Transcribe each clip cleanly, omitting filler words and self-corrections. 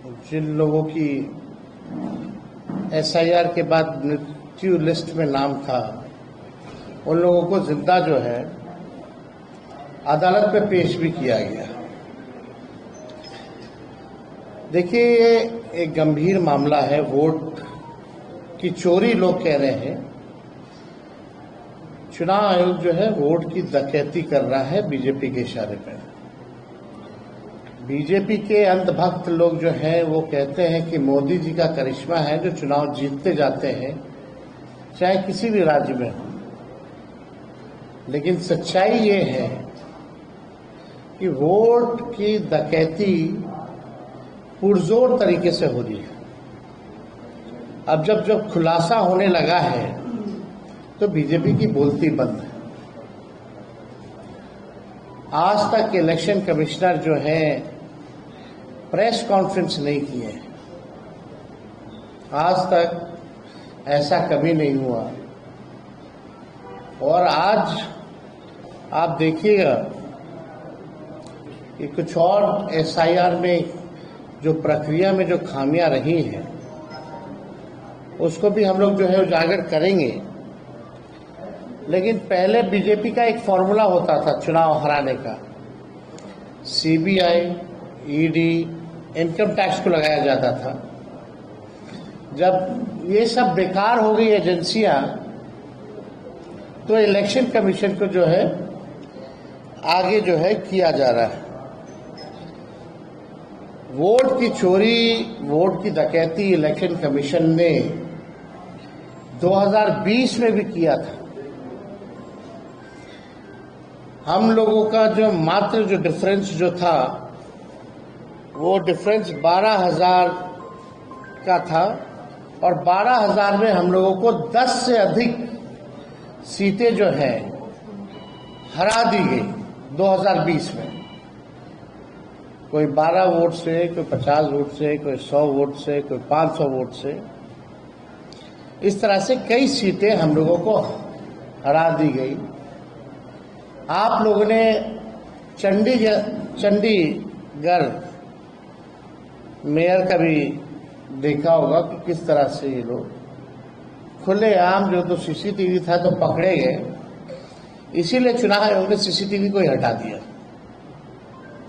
जिन लोगों की एसआईआर के बाद मृत्यु लिस्ट में नाम था, उन लोगों को जिंदा जो है अदालत में पेश भी किया गया। देखिए, ये एक गंभीर मामला है। वोट की चोरी लोग कह रहे हैं। चुनाव आयोग जो है वोट की डकैती कर रहा है बीजेपी के इशारे पर। बीजेपी के अंधभक्त लोग जो हैं वो कहते हैं कि मोदी जी का करिश्मा है जो चुनाव जीतते जाते हैं, चाहे किसी भी राज्य में हो। लेकिन सच्चाई ये है कि वोट की डकैती पुरजोर तरीके से हो रही है। अब जब खुलासा होने लगा है तो बीजेपी की बोलती बंद है। आज तक इलेक्शन कमिश्नर जो है प्रेस कॉन्फ्रेंस नहीं किए। आज तक ऐसा कभी नहीं हुआ। और आज आप देखिएगा कि कुछ और एसआईआर में जो प्रक्रिया में जो खामियां रही हैं उसको भी हम लोग जो है उजागर करेंगे। लेकिन पहले बीजेपी का एक फॉर्मूला होता था चुनाव हराने का। सीबीआई, ईडी, इनकम टैक्स को लगाया जाता था। जब ये सब बेकार हो गई एजेंसियां, तो इलेक्शन कमीशन को जो है आगे जो है किया जा रहा है। वोट की चोरी, वोट की डकैती इलेक्शन कमीशन ने 2020 में भी किया था। हम लोगों का जो मात्र जो डिफरेंस जो था वो डिफरेंस 12,000 का था और 12,000 में हम लोगों को 10 से अधिक सीटें जो है हरा दी गई 2020 में। कोई 12 वोट से, कोई 50 वोट से, कोई 100 वोट से, कोई 500 वोट से। इस तरह से कई सीटें हम लोगों को हरा दी गई। आप लोगों ने चंडीगढ़ मेयर का भी देखा होगा कि किस तरह से ये लोग खुलेआम, जो तो सीसीटीवी था तो पकड़े गए। इसीलिए चुनाव आयोग ने सीसीटीवी को ही हटा दिया।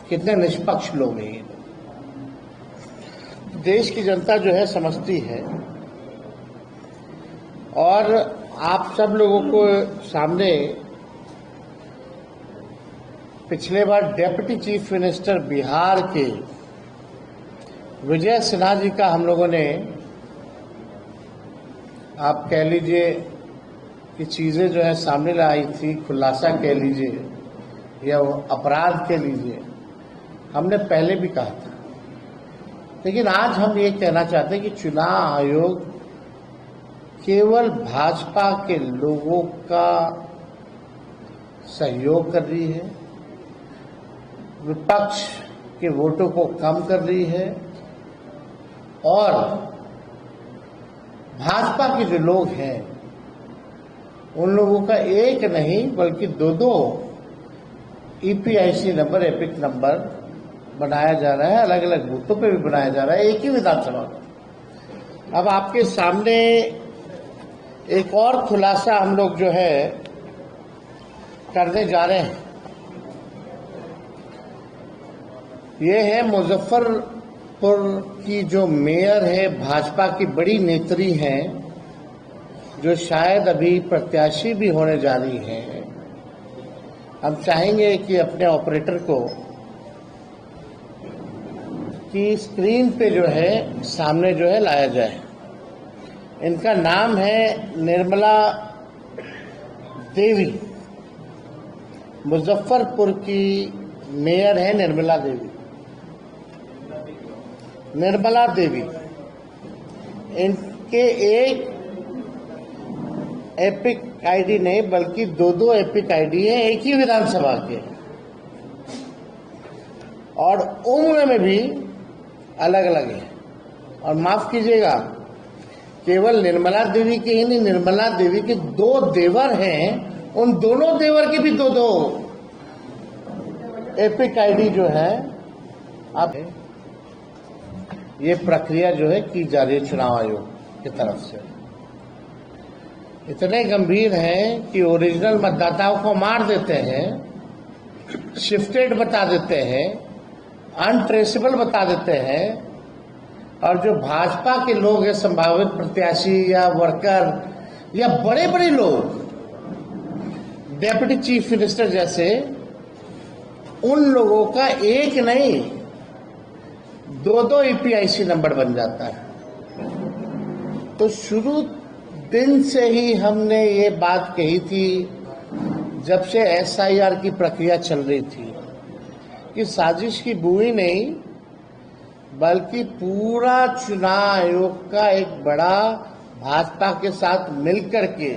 कितने निष्पक्ष लोग हैं ये लोग। देश की जनता जो है समझती है। और आप सब लोगों को सामने पिछले बार डिप्टी चीफ मिनिस्टर बिहार के विजय सिन्हा जी का हम लोगों ने, आप कह लीजिए कि चीजें जो है सामने लाई थी, खुलासा कह लीजिए या वो अपराध कह लीजिए, हमने पहले भी कहा था। लेकिन आज हम ये कहना चाहते हैं कि चुनाव आयोग केवल भाजपा के लोगों का सहयोग कर रही है, विपक्ष के वोटों को कम कर रही है और भाजपा के जो लोग हैं उन लोगों का एक नहीं बल्कि दो ईपीआईसी नंबर, एपिक नंबर बनाया जा रहा है। अलग अलग बूथों पे भी बनाया जा रहा है, एक ही विधानसभा में। अब आपके सामने एक और खुलासा हम लोग जो है करने जा रहे हैं। ये है मुजफ्फरपुर की जो मेयर है, भाजपा की बड़ी नेत्री हैं, जो शायद अभी प्रत्याशी भी होने जा रही हैं। हम चाहेंगे कि अपने ऑपरेटर को कि स्क्रीन पे जो है सामने जो है लाया जाए। इनका नाम है निर्मला देवी। मुजफ्फरपुर की मेयर है निर्मला देवी। निर्मला देवी, इनके एक एपिक आईडी नहीं बल्कि दो एपिक आईडी है, एक ही विधानसभा के, और उम्र में भी अलग अलग है। और माफ कीजिएगा, केवल निर्मला देवी के ही नहीं, निर्मला देवी के 2 देवर हैं, उन दोनों देवर के भी दो एपिक आईडी जो है। अब ये प्रक्रिया जो है की जा रही है चुनाव आयोग की तरफ से, इतने गंभीर हैं कि ओरिजिनल मतदाताओं को मार देते हैं, शिफ्टेड बता देते हैं, अनट्रेसेबल बता देते हैं, और जो भाजपा के लोग हैं, संभावित प्रत्याशी या वर्कर या बड़े बड़े लोग, डेप्यूटी चीफ मिनिस्टर जैसे, उन लोगों का एक नहीं 2-2 ईपीआईसी नंबर बन जाता है। तो शुरू दिन से ही हमने ये बात कही थी, जब से एसआईआर की प्रक्रिया चल रही थी, कि साजिश की बुई नहीं बल्कि पूरा चुनाव आयोग का एक बड़ा भाजपा के साथ मिलकर के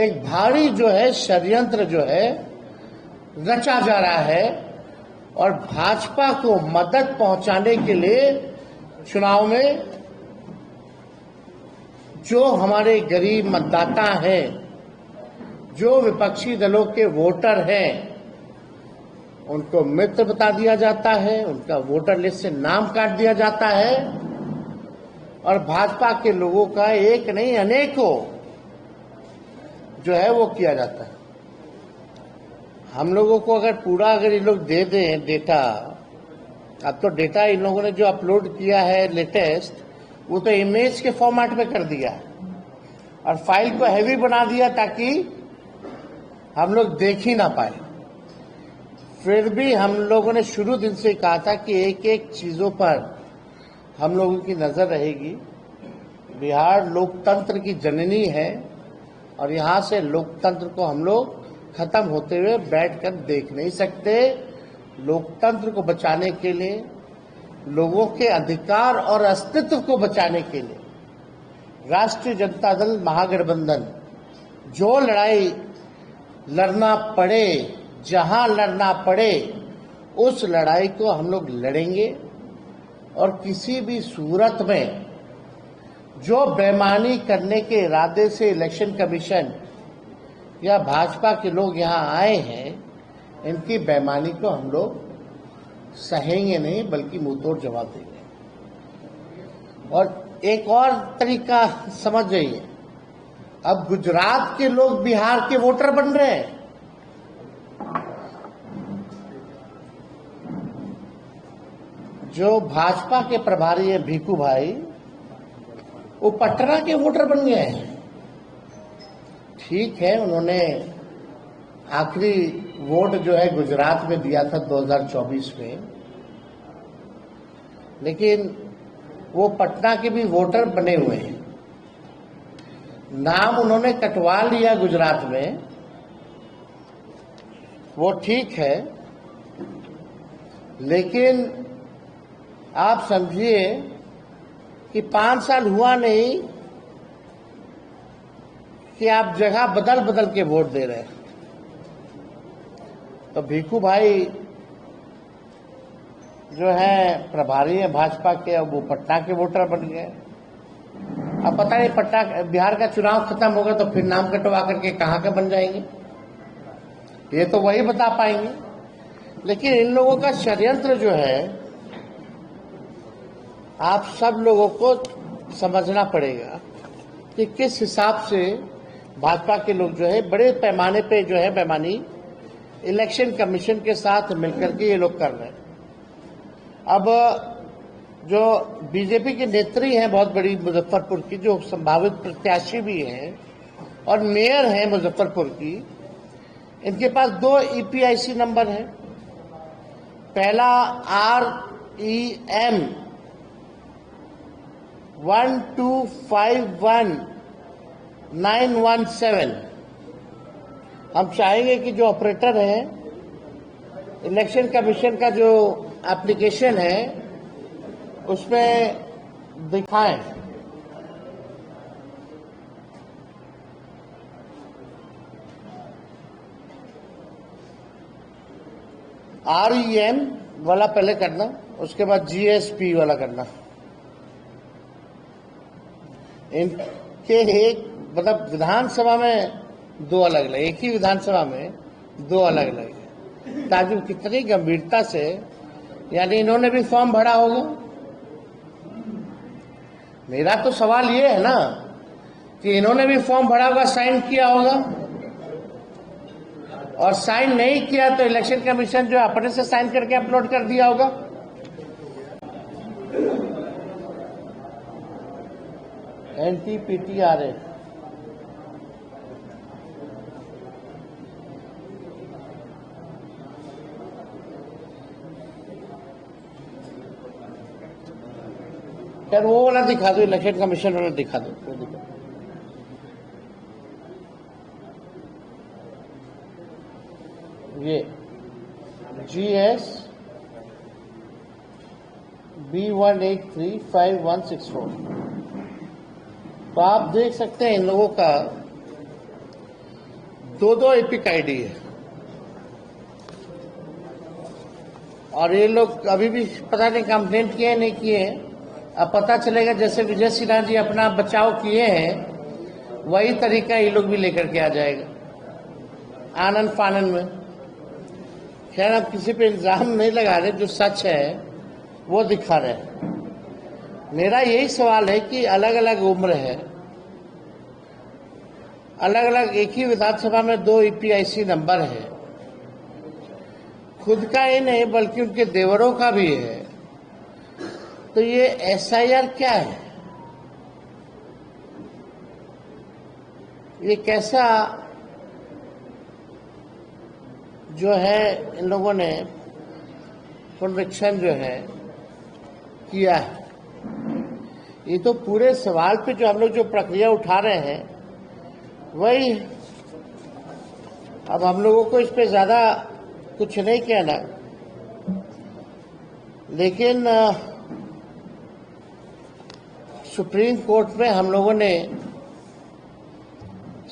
एक भारी जो है षड्यंत्र जो है रचा जा रहा है, और भाजपा को मदद पहुंचाने के लिए चुनाव में जो हमारे गरीब मतदाता हैं, जो विपक्षी दलों के वोटर हैं, उनको मित्र बता दिया जाता है, उनका वोटर लिस्ट से नाम काट दिया जाता है, और भाजपा के लोगों का एक नहीं अनेकों जो है वो किया जाता है। हम लोगों को अगर ये लोग दे दें डेटा, अब तो डेटा इन लोगों ने जो अपलोड किया है लेटेस्ट, वो तो इमेज के फॉर्मेट में कर दिया और फाइल को हैवी बना दिया ताकि हम लोग देख ही ना पाए। फिर भी हम लोगों ने शुरू दिन से कहा था कि एक एक चीजों पर हम लोगों की नजर रहेगी। बिहार लोकतंत्र की जननी है और यहां से लोकतंत्र को हम लोग खत्म होते हुए बैठकर देख नहीं सकते। लोकतंत्र को बचाने के लिए, लोगों के अधिकार और अस्तित्व को बचाने के लिए राष्ट्रीय जनता दल महागठबंधन जो लड़ाई लड़ना पड़े, जहां लड़ना पड़े, उस लड़ाई को हम लोग लड़ेंगे। और किसी भी सूरत में जो बेईमानी करने के इरादे से इलेक्शन कमीशन या भाजपा के लोग यहां आए हैं, इनकी बेईमानी को हम लोग सहेंगे नहीं बल्कि मुंहतोड़ जवाब देंगे। और एक और तरीका समझ जाइए, अब गुजरात के लोग बिहार के वोटर बन रहे हैं। जो भाजपा के प्रभारी है भीखू भाई, वो पटना के वोटर बन गए हैं। ठीक है, उन्होंने आखिरी वोट जो है गुजरात में दिया था 2024 में, लेकिन वो पटना के भी वोटर बने हुए हैं। नाम उन्होंने कटवा लिया गुजरात में, वो ठीक है, लेकिन आप समझिए कि 5 साल हुआ नहीं कि आप जगह बदल बदल के वोट दे रहे हैं। तो भीखू भाई जो है प्रभारी है भाजपा के, अब वो पटना के वोटर बन गए। अब पता नहीं पटना बिहार का चुनाव खत्म होगा तो फिर नाम कटवा करके कहां के बन जाएंगे, ये तो वही बता पाएंगे। लेकिन इन लोगों का षड्यंत्र जो है आप सब लोगों को समझना पड़ेगा कि किस हिसाब से भाजपा के लोग जो है बड़े पैमाने पे जो है बेईमानी इलेक्शन कमीशन के साथ मिलकर के ये लोग कर रहे हैं। अब जो बीजेपी के नेत्री हैं बहुत बड़ी मुजफ्फरपुर की, जो संभावित प्रत्याशी भी हैं और मेयर हैं मुजफ्फरपुर की, इनके पास 2 ईपीआईसी नंबर है। पहला REM 1251917। हम चाहेंगे कि जो ऑपरेटर है इलेक्शन कमीशन का जो एप्लीकेशन है उसमें दिखाएं। REM वाला पहले करना, उसके बाद GSP वाला करना। इनके एक मतलब विधानसभा में 2 अलग अलग, एक ही विधानसभा में 2 अलग अलग है। ताकि कितनी गंभीरता से, यानी इन्होंने भी फॉर्म भरा होगा मेरा तो सवाल ये है ना कि इन्होंने भी फॉर्म भरा होगा, साइन किया होगा, और साइन नहीं किया तो इलेक्शन कमीशन जो अपने से साइन करके अपलोड कर दिया होगा। NTPTRA यार वो वाला दिखा दो, इलेक्शन कमीशन वाला दिखा दो। ये GS B1835164। तो आप देख सकते हैं इन लोगों का दो एपिक आईडी है, और ये लोग अभी भी पता नहीं कंप्लेंट किए नहीं किए। अब पता चलेगा, जैसे विजय सिन्हा जी अपना बचाव किए हैं वही तरीका ये लोग भी लेकर के आ जाएगा आनंद फानन में। खैर अब किसी पे इल्जाम नहीं लगा रहे, जो सच है वो दिखा रहे। मेरा यही सवाल है कि अलग अलग उम्र है, अलग अलग एक ही विधानसभा में 2 EPIC नंबर है, खुद का ही नहीं बल्कि उनके देवरों का भी है, तो ये SIR क्या है? ये कैसा जो है इन लोगों ने पुनरीक्षण जो है किया है? ये तो पूरे सवाल पे जो हम लोग जो प्रक्रिया उठा रहे हैं वही। अब हम लोगों को इस पे ज्यादा कुछ नहीं कहना, लेकिन सुप्रीम कोर्ट में हम लोगों ने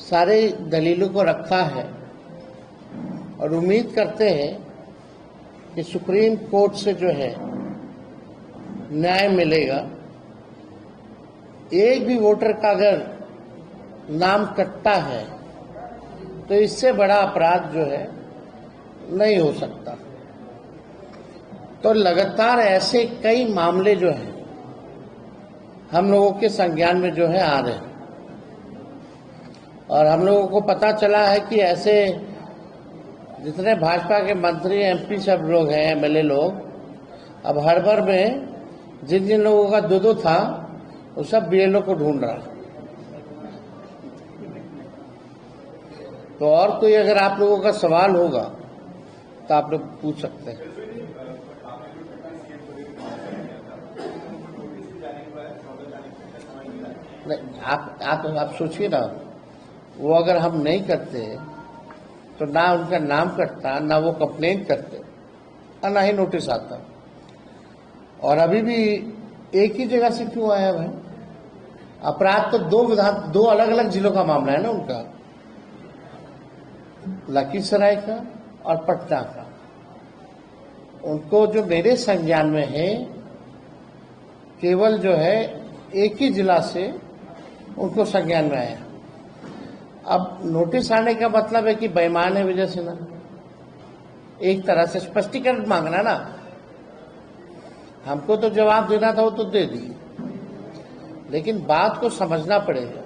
सारे दलीलों को रखा है और उम्मीद करते हैं कि सुप्रीम कोर्ट से जो है न्याय मिलेगा। एक भी वोटर का अगर नाम कटता है तो इससे बड़ा अपराध जो है नहीं हो सकता। तो लगातार ऐसे कई मामले जो हैं हम लोगों के संज्ञान में जो है आ रहे हैं, और हम लोगों को पता चला है कि ऐसे जितने भाजपा के मंत्री MP सब लोग हैं, MLA लोग, अब हड़बड़ में जिन जिन लोगों का दो था वो सब BLO को ढूंढ रहा। तो और कोई अगर आप लोगों का सवाल होगा तो आप लोग पूछ सकते हैं। नहीं, आप सोचिए ना, वो अगर हम नहीं करते तो ना उनका नाम कटता, ना वो कंप्लेंट करते, और ना ही नोटिस आता। और अभी भी एक ही जगह से क्यों आया भाई? अपराध तो दो अलग अलग जिलों का मामला है ना उनका, लखीसराय का और पटना का। उनको जो मेरे संज्ञान में है केवल जो है एक ही जिला से उनको संज्ञान में आया। अब नोटिस आने का मतलब है कि बेईमान है विजय सिन्हा। एक तरह से स्पष्टीकरण मांगना ना, हमको तो जवाब देना था वो तो दे दिए, लेकिन बात को समझना पड़ेगा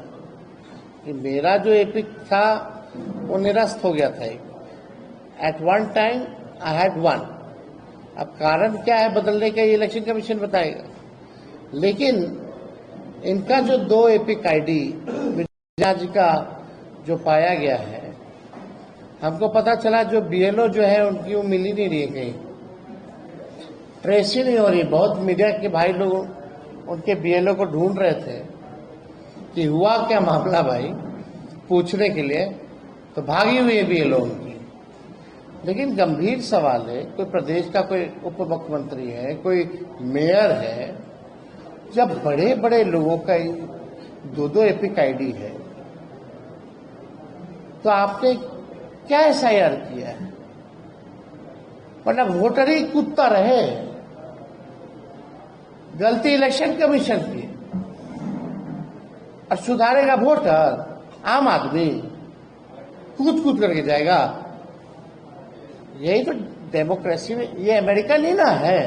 कि मेरा जो एपिक था वो निरस्त हो गया था। At one time I had one. अब कारण क्या है बदलने का ये इलेक्शन कमीशन बताएगा, लेकिन इनका जो 2 एपिक आईडी विजया जी का जो पाया गया है, हमको पता चला जो BLO जो है उनकी वो मिल ही नहीं रही है, कहीं ट्रेस ही नहीं हो रही। बहुत मीडिया के भाई लोग उनके BLO को ढूंढ रहे थे कि हुआ क्या मामला भाई, पूछने के लिए, तो भागी हुई है BLO उनकी। लेकिन गंभीर सवाल है, कोई प्रदेश का कोई उप मुख्यमंत्री है, कोई मेयर है, जब बड़े बड़े लोगों का 2 एपिक आईडी है तो आपने क्या SIR किया है? मतलब वोटर ही कूदता रहे। गलती इलेक्शन कमीशन की, और सुधारेगा वोटर? आम आदमी कूद करके जाएगा। यही तो डेमोक्रेसी में, ये अमेरिका नहीं ना है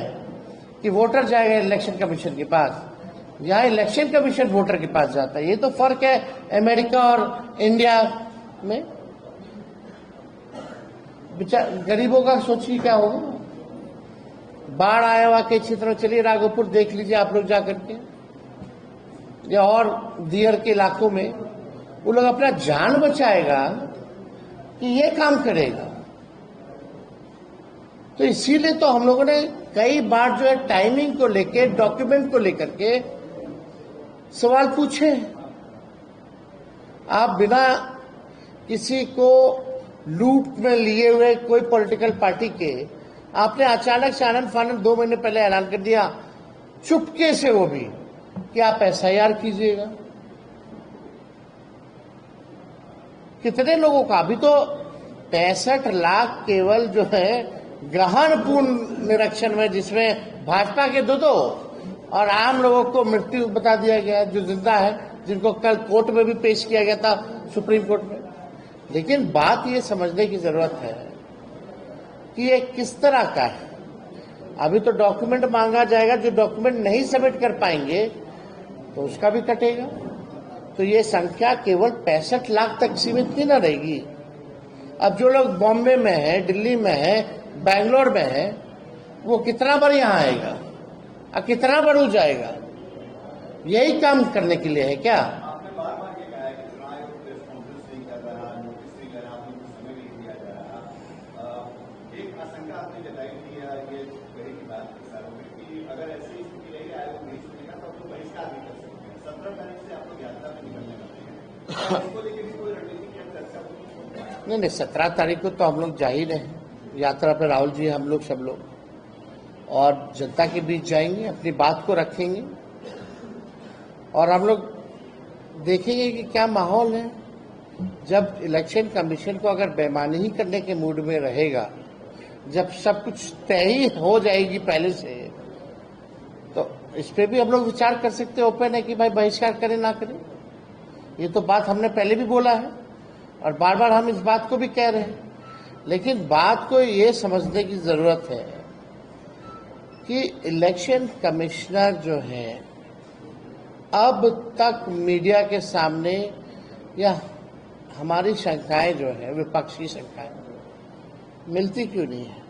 कि वोटर जाएगा इलेक्शन कमीशन के पास, यहाँ इलेक्शन कमीशन वोटर के पास जाता है। ये तो फर्क है अमेरिका और इंडिया में। गरीबों का सोचिए क्या होगा। बाढ़ आया हुआ के क्षेत्र में चलिए, राघोपुर देख लीजिए आप लोग जाकर के, या और दियर के इलाकों में वो लोग अपना जान बचाएगा कि ये काम करेगा। तो इसीलिए तो हम लोगों ने कई बार जो है टाइमिंग को लेके, डॉक्यूमेंट को लेकर के सवाल पूछे। आप बिना किसी को लूट में लिए हुए कोई पॉलिटिकल पार्टी के आपने अचानक से आनंद फानंद 2 महीने पहले ऐलान कर दिया, चुपके से वो भी, कि आप SIR कीजिएगा। कितने लोगों का? अभी तो 65 लाख केवल जो है गहन पूर्ण निरीक्षण में, जिसमें भाजपा के 2 और आम लोगों को मृत्यु बता दिया गया, जो जिंदा है, जिनको कल कोर्ट में भी पेश किया गया था, सुप्रीम कोर्ट में। लेकिन बात ये समझने की जरूरत है कि ये किस तरह का है। अभी तो डॉक्यूमेंट मांगा जाएगा, जो डॉक्यूमेंट नहीं सबमिट कर पाएंगे तो उसका भी कटेगा। तो ये संख्या केवल 65 लाख तक सीमित नहीं न रहेगी। अब जो लोग बॉम्बे में है, दिल्ली में है, बैंगलोर में है, वो कितना बार यहाँ आएगा और कितना बार हो जाएगा? यही काम करने के लिए है क्या? आपने बार-बार ये कहा है कि चुनाव आयोग प्रेस कॉन्फ्रेंस नहीं कर रहा, नोटिस नहीं कर रहा, आप लोगों को समय नहीं दिया जा रहा। एक आशंका आपने जताई थी या ये कही की बात प्रसारों में कि अगर ऐसी स्थिति रही आयोग नहीं सुनेगा तो आप लोग बहिष्कार भी कर सकते हैं। 17 तारीख से आप लोग यात्रा में निकलने वाले हैं, इसको लेकर भी कोई रणनीति की चर्चा हुई? नहीं, 17 तारीख को तो हम लोग जा ही रहे हैं यात्रा पर। राहुल जी, हम लोग सब लोग, और जनता के बीच जाएंगे, अपनी बात को रखेंगे और हम लोग देखेंगे कि क्या माहौल है। जब इलेक्शन कमीशन को अगर बेईमानी ही करने के मूड में रहेगा, जब सब कुछ तय ही हो जाएगी पहले से, तो इस पे भी हम लोग विचार कर सकते हैं। ओपन है कि भाई बहिष्कार करें ना करें। ये तो बात हमने पहले भी बोला है और बार बार हम इस बात को भी कह रहे हैं। लेकिन बात को ये समझने की जरूरत है कि इलेक्शन कमिश्नर जो है अब तक मीडिया के सामने, या हमारी शंकाएं जो है, विपक्षी शंकाएं, मिलती क्यों नहीं है?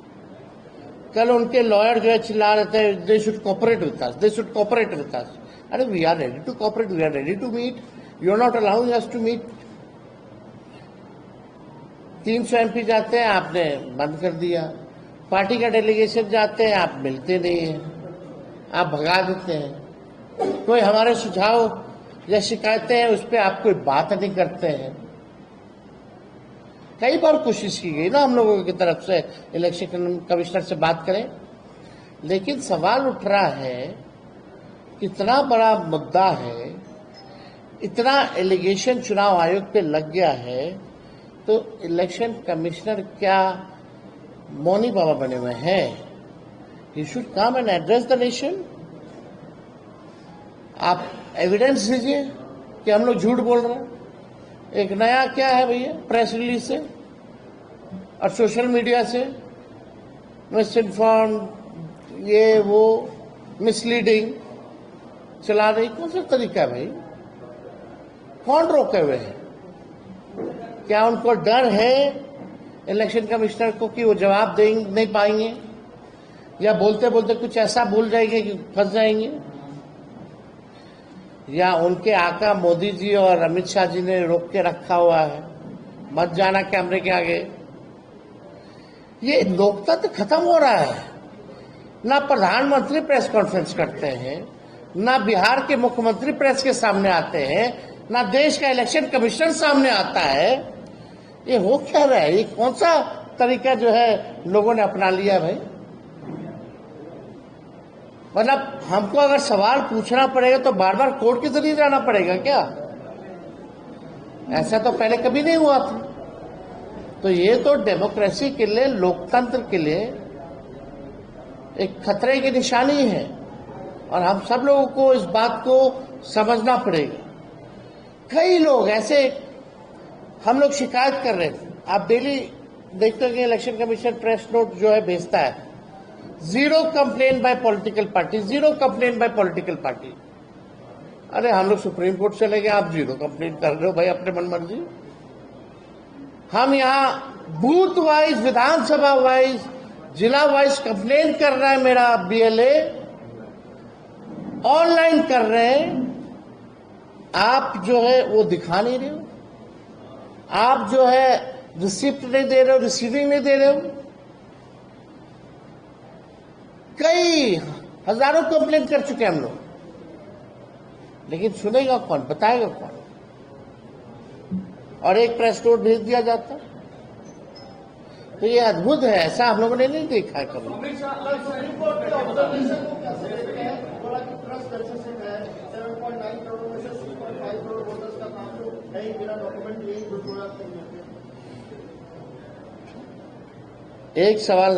कल उनके लॉयर जो है चिल्ला रहे थे, they should cooperate with us, they should cooperate with us. अरे we are ready to cooperate, we are ready to meet, you are not allowing us to meet. 300 MP जाते हैं, आपने बंद कर दिया। पार्टी का डेलीगेशन जाते हैं, आप मिलते नहीं हैं, आप भगा देते हैं। कोई हमारे सुझाव या शिकायतें हैं उस पर आप कोई बात नहीं करते हैं। कई बार कोशिश की गई ना हम लोगों की तरफ से इलेक्शन कमिश्नर से बात करें, लेकिन सवाल उठ रहा है, कितना बड़ा मुद्दा है, इतना एलिगेशन चुनाव आयोग पे लग गया है, तो इलेक्शन कमिश्नर क्या मौनी बाबा बने हुए हैं? He should come and address the nation. आप एविडेंस दीजिए कि हम लोग झूठ बोल रहे हैं। एक नया क्या है भैया, प्रेस रिलीज से और सोशल मीडिया से मिस इन्फॉर्म, ये वो मिसलीडिंग चला रही, कौन सा तरीका है भाई? कौन रोके हुए हैं? क्या उनको डर है इलेक्शन कमिश्नर को कि वो जवाब दे नहीं पाएंगे, या बोलते बोलते कुछ ऐसा भूल जाएंगे कि फंस जाएंगे, या उनके आका मोदी जी और अमित शाह जी ने रोक के रखा हुआ है, मत जाना कैमरे के आगे? ये लोकतंत्र खत्म हो रहा है। ना प्रधानमंत्री प्रेस कॉन्फ्रेंस करते हैं, ना बिहार के मुख्यमंत्री प्रेस के सामने आते हैं, ना देश का इलेक्शन कमिश्नर सामने आता है। ये हो क्या रहा है? ये कौन सा तरीका जो है लोगों ने अपना लिया भाई? मतलब हमको अगर सवाल पूछना पड़ेगा तो बार बार कोर्ट के जरिए जाना पड़ेगा क्या? ऐसा तो पहले कभी नहीं हुआ था। तो ये तो डेमोक्रेसी के लिए, लोकतंत्र के लिए एक खतरे की निशानी है और हम सब लोगों को इस बात को समझना पड़ेगा। कई लोग ऐसे, हम लोग शिकायत कर रहे थे, आप डेली देखते हो कि इलेक्शन कमीशन प्रेस नोट जो है भेजता है, 0 complain bye political party, 0 complain bye political party. अरे हम लोग सुप्रीम कोर्ट चले गए, आप जीरो कंप्लेंट कर रहे हो भाई अपने मन मर्जी। हम यहाँ बूथ वाइज, विधानसभा वाइज, जिला वाइज कंप्लेन कर रहा है मेरा बीएलए, ऑनलाइन कर रहे हैं। आप जो है वो दिखा नहीं रहे हो, आप जो है रिसिप्ट नहीं दे रहे हो, रिसीविंग नहीं दे रहे हो। कई हजारों कंप्लेन कर चुके हैं हम लोग, लेकिन सुनेगा कौन, बताएगा कौन? और एक प्रेस नोट भेज दिया जाता। तो ये अद्भुत है, ऐसा हम लोगों ने नहीं देखा है कभी। एक सवाल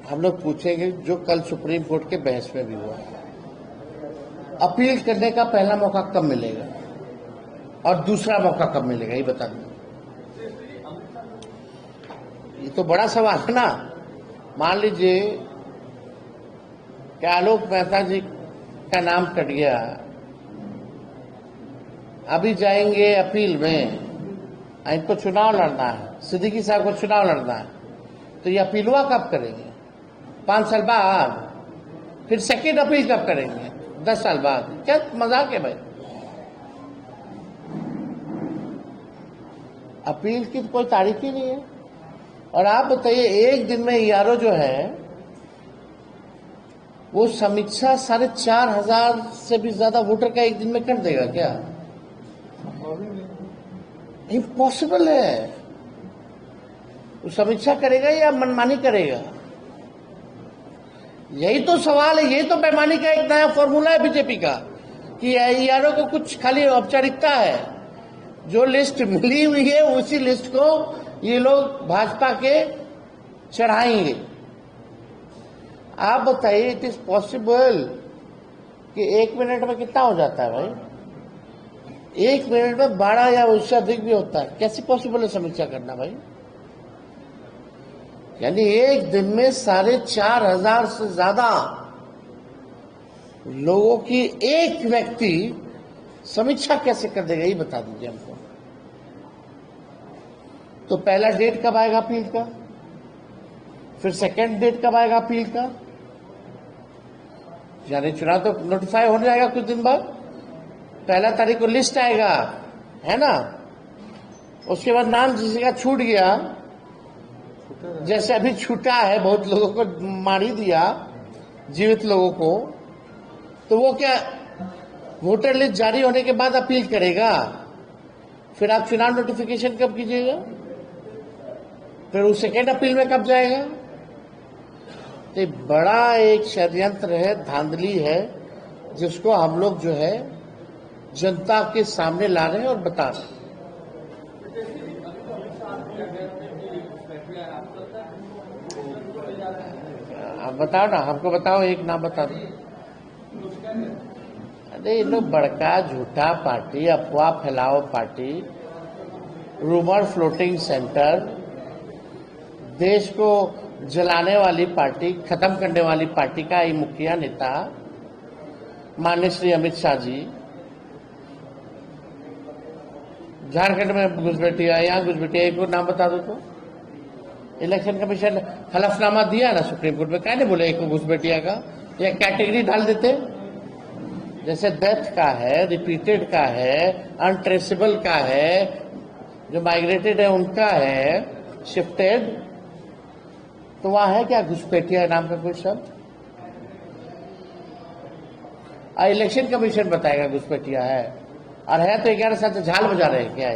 हम लोग पूछेंगे जो कल सुप्रीम कोर्ट के बहस में भी हुआ, अपील करने का पहला मौका कब मिलेगा और दूसरा मौका कब मिलेगा, ये बता दो। ये तो बड़ा सवाल है ना। मान लीजिए कि आलोक मेहता जी का नाम कट गया, अभी जाएंगे अपील में, इनको चुनाव लड़ना है, सिद्दीकी साहब को चुनाव लड़ना है, तो ये अपीलवा कब करेंगे? 5 साल बाद। फिर सेकेंड अपील कब करेंगे? 10 साल बाद। क्या मजाक है भाई? अपील की तो कोई तारीख ही नहीं है। और आप बताइए, एक दिन में ईआरओ जो है वो समीक्षा 4,500 से भी ज्यादा वोटर का एक दिन में कर देगा क्या? इम्पॉसिबल है। वो समीक्षा करेगा या मनमानी करेगा? यही तो सवाल है, यही तो बेईमानी का एक नया फॉर्मूला है बीजेपी का कि ईआरओ को कुछ खाली औपचारिकता है। जो लिस्ट मिली हुई है उसी लिस्ट को ये लोग भाजपा के चढ़ाएंगे। आप बताइए, इट इज पॉसिबल कि 1 मिनट में कितना हो जाता है भाई? 1 मिनट में 12 या उससे अधिक भी होता है। कैसे पॉसिबल है समीक्षा करना भाई? यानी एक दिन में 4,500 से ज्यादा लोगों की एक व्यक्ति समीक्षा कैसे कर देगा, ये बता दीजिए हमको। तो पहला डेट कब आएगा अपील का? फिर सेकंड डेट कब आएगा अपील का? यानी चुनाव तो नोटिफाई हो जाएगा कुछ दिन बाद। 1 तारीख को लिस्ट आएगा, है ना? उसके बाद नाम किसी का छूट गया, जैसे अभी छूटा है, बहुत लोगों को मार ही दिया, जीवित लोगों को, तो वो क्या वोटर लिस्ट जारी होने के बाद अपील करेगा? फिर आप चुनाव नोटिफिकेशन कब कीजिएगा? फिर उस सेकेंड अपील में कब जाएगा? तो बड़ा एक षड्यंत्र है, धांधली है, जिसको हम लोग जो है जनता के सामने ला रहे हैं और बता रहे हैं। आप बताओ ना, हमको बताओ, एक नाम बता दो। अरे ये लोग बड़का झूठा पार्टी, अफवाह फैलाओ पार्टी, रूमर फ्लोटिंग सेंटर, देश को जलाने वाली पार्टी, खत्म करने वाली पार्टी का ये मुखिया नेता माननीय श्री अमित शाह जी झारखंड में घुसपैठिया, यहाँ घुसपैठिया, एक और नाम बता दो तो। इलेक्शन कमीशन हलफनामा दिया ना सुप्रीम कोर्ट में, क्या नहीं बोले एक घुसपैठिया का? या कैटेगरी डाल देते, जैसे डेथ का है, रिपीटेड का है, अनट्रेसेबल का है, जो माइग्रेटेड है उनका है, शिफ्टेड, तो वहां है क्या घुसपैठिया नाम का कोई शब्द? इलेक्शन कमीशन बताएगा घुसपैठिया है, और है तो 11 साल से झाल बजा रहे हैं क्या?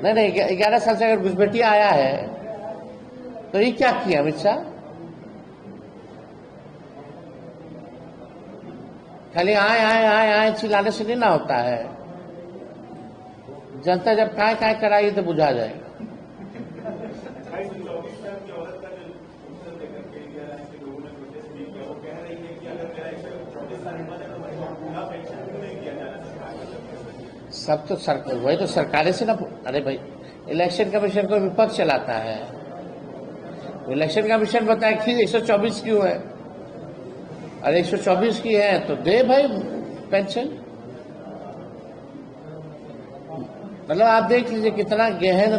नहीं, 11 साल से अगर घुसपैठिया आया है तो ये क्या किया अमित शाह? खाली आए आए आए आए चिल्लाने से नहीं ना होता है। जनता जब काय कराएगी तो बुझा जाएगा। सब तो वही तो सरकारें से ना। अरे भाई, इलेक्शन कमीशन को विपक्ष चलाता है, इलेक्शन कमीशन बताए कि 124 क्यों है, अरे 124 की है तो दे भाई, पेंशन। मतलब आप देख लीजिए कितना गहन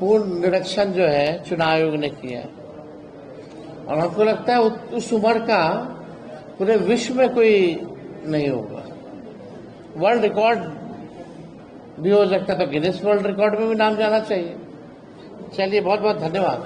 पूर्ण निरीक्षण जो है चुनाव आयोग ने किया, और हमको लगता है उस उम्र का पूरे विश्व में कोई नहीं होगा। वर्ल्ड रिकॉर्ड भी हो सकता है, तो गिनीज वर्ल्ड रिकॉर्ड में भी नाम जाना चाहिए। चलिए, बहुत बहुत धन्यवाद।